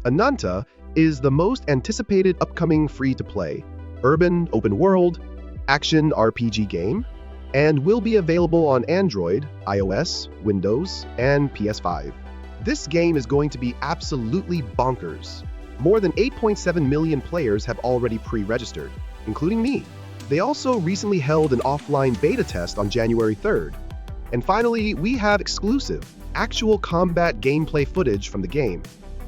ANANTA is the most anticipated upcoming free-to-play, urban, open-world, action RPG game, and will be available on Android, iOS, Windows, and PS5. This game is going to be absolutely bonkers. More than 8.7 million players have already pre-registered, including me. They also recently held an offline beta test on January 3rd. And finally, we have exclusive, actual combat gameplay footage from the game,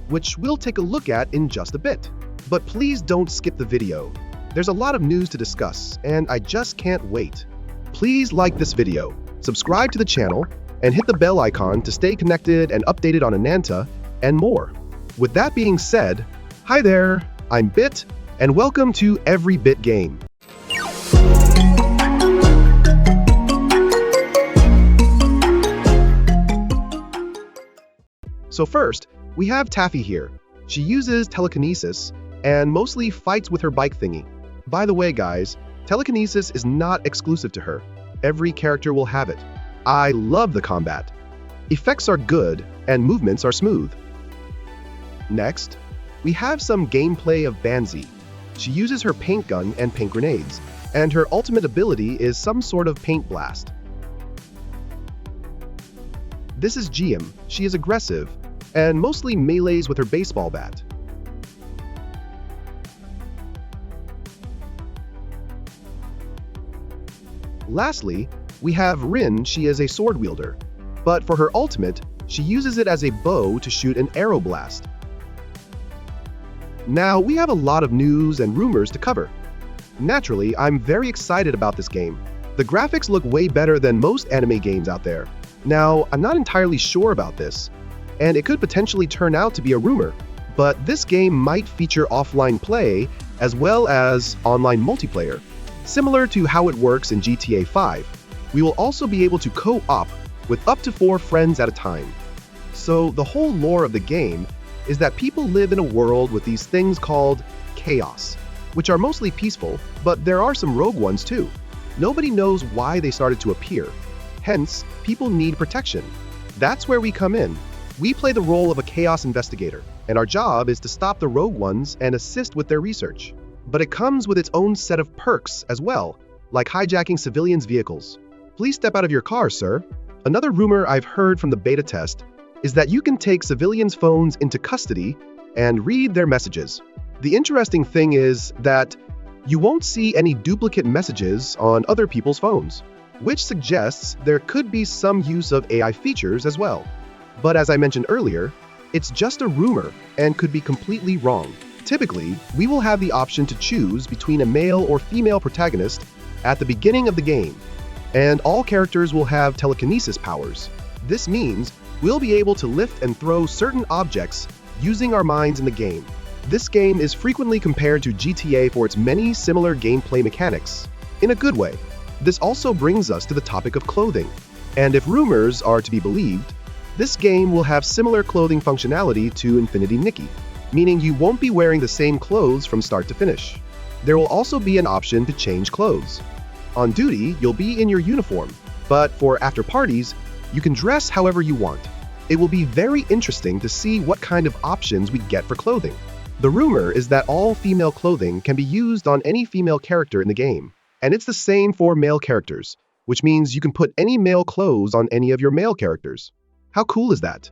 which we'll take a look at in just a bit. But please don't skip the video. There's a lot of news to discuss, and I just can't wait. Please like this video, subscribe to the channel, and hit the bell icon to stay connected and updated on ANANTA and more. With that being said, hi there, I'm Bit, and welcome to EveryBit-Game. So first, we have Taffy here. She uses telekinesis and mostly fights with her bike thingy. By the way, guys, telekinesis is not exclusive to her. Every character will have it. I love the combat. Effects are good and movements are smooth. Next, we have some gameplay of Banzi. She uses her paint gun and paint grenades, and her ultimate ability is some sort of paint blast. This is Giam. She is aggressive and mostly melees with her baseball bat. Lastly, we have Rin. She is a sword wielder, but for her ultimate, she uses it as a bow to shoot an arrow blast. Now, we have a lot of news and rumors to cover. Naturally, I'm very excited about this game. The graphics look way better than most anime games out there. Now, I'm not entirely sure about this, and it could potentially turn out to be a rumor, but this game might feature offline play as well as online multiplayer, similar to how it works in GTA 5. We will also be able to co-op with up to 4 friends at a time. So the whole lore of the game is that people live in a world with these things called chaos, which are mostly peaceful, but there are some rogue ones too. Nobody knows why they started to appear. Hence, people need protection. That's where we come in. We play the role of a chaos investigator, and our job is to stop the rogue ones and assist with their research. But it comes with its own set of perks as well, like hijacking civilians' vehicles. Please step out of your car, sir. Another rumor I've heard from the beta test is that you can take civilians' phones into custody and read their messages. The interesting thing is that you won't see any duplicate messages on other people's phones, which suggests there could be some use of AI features as well. But as I mentioned earlier, it's just a rumor and could be completely wrong. Typically, we will have the option to choose between a male or female protagonist at the beginning of the game, and all characters will have telekinesis powers. This means we'll be able to lift and throw certain objects using our minds in the game. This game is frequently compared to GTA for its many similar gameplay mechanics, in a good way. This also brings us to the topic of clothing, and if rumors are to be believed, this game will have similar clothing functionality to Infinity Nikki, meaning you won't be wearing the same clothes from start to finish. There will also be an option to change clothes. On duty, you'll be in your uniform, but for after parties, you can dress however you want. It will be very interesting to see what kind of options we get for clothing. The rumor is that all female clothing can be used on any female character in the game, and it's the same for male characters, which means you can put any male clothes on any of your male characters. How cool is that?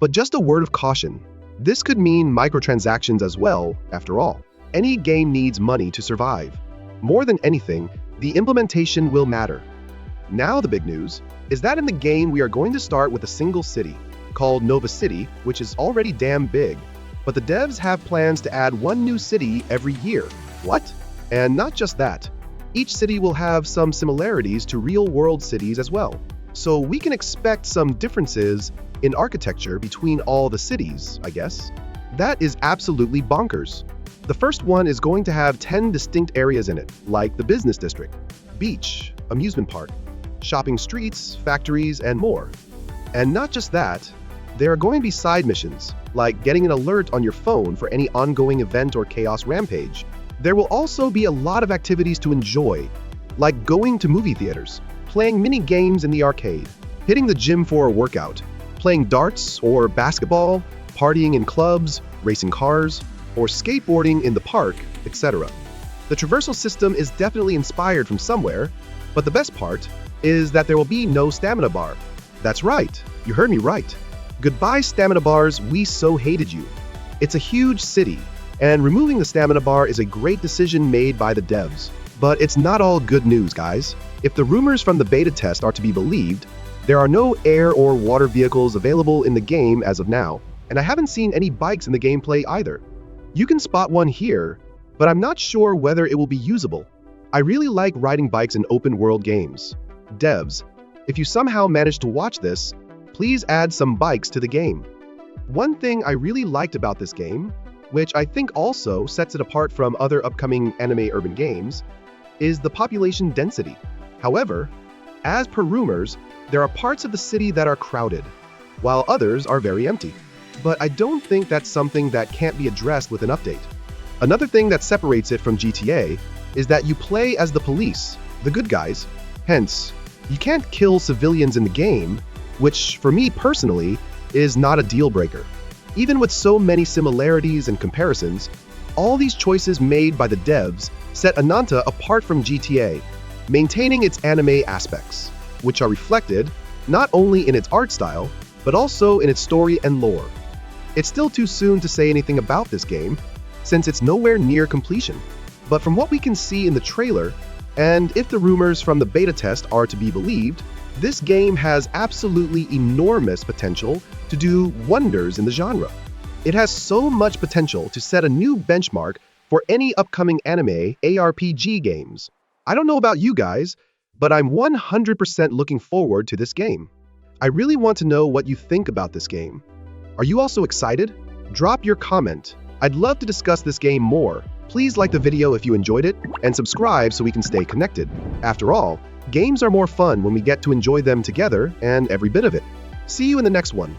But just a word of caution. This could mean microtransactions as well, after all. Any game needs money to survive. More than anything, the implementation will matter. Now the big news is that in the game we are going to start with a single city, called Nova City, which is already damn big. But the devs have plans to add 1 new city every year. What? And not just that. Each city will have some similarities to real-world cities as well. So we can expect some differences in architecture between all the cities, I guess. That is absolutely bonkers. The first one is going to have 10 distinct areas in it, like the business district, beach, amusement park, shopping streets, factories, and more. And not just that, there are going to be side missions, like getting an alert on your phone for any ongoing event or chaos rampage. There will also be a lot of activities to enjoy, like going to movie theaters, playing mini games in the arcade, hitting the gym for a workout, playing darts or basketball, partying in clubs, racing cars, or skateboarding in the park, etc. The traversal system is definitely inspired from somewhere, but the best part is that there will be no stamina bar. That's right, you heard me right. Goodbye stamina bars, we so hated you. It's a huge city, and removing the stamina bar is a great decision made by the devs. But it's not all good news, guys. If the rumors from the beta test are to be believed, there are no air or water vehicles available in the game as of now, and I haven't seen any bikes in the gameplay either. You can spot one here, but I'm not sure whether it will be usable. I really like riding bikes in open-world games. Devs, if you somehow manage to watch this, please add some bikes to the game. One thing I really liked about this game, which I think also sets it apart from other upcoming anime urban games, is the population density. However, as per rumors, there are parts of the city that are crowded, while others are very empty. But I don't think that's something that can't be addressed with an update. Another thing that separates it from GTA is that you play as the police, the good guys. Hence, you can't kill civilians in the game, which for me personally is not a deal breaker. Even with so many similarities and comparisons, all these choices made by the devs set ANANTA apart from GTA, maintaining its anime aspects, which are reflected not only in its art style, but also in its story and lore. It's still too soon to say anything about this game, since it's nowhere near completion. But from what we can see in the trailer, and if the rumors from the beta test are to be believed, this game has absolutely enormous potential to do wonders in the genre. It has so much potential to set a new benchmark for any upcoming anime ARPG games. I don't know about you guys, but I'm 100% looking forward to this game. I really want to know what you think about this game. Are you also excited? Drop your comment. I'd love to discuss this game more. Please like the video if you enjoyed it, and subscribe so we can stay connected. After all, games are more fun when we get to enjoy them together and every bit of it. See you in the next one.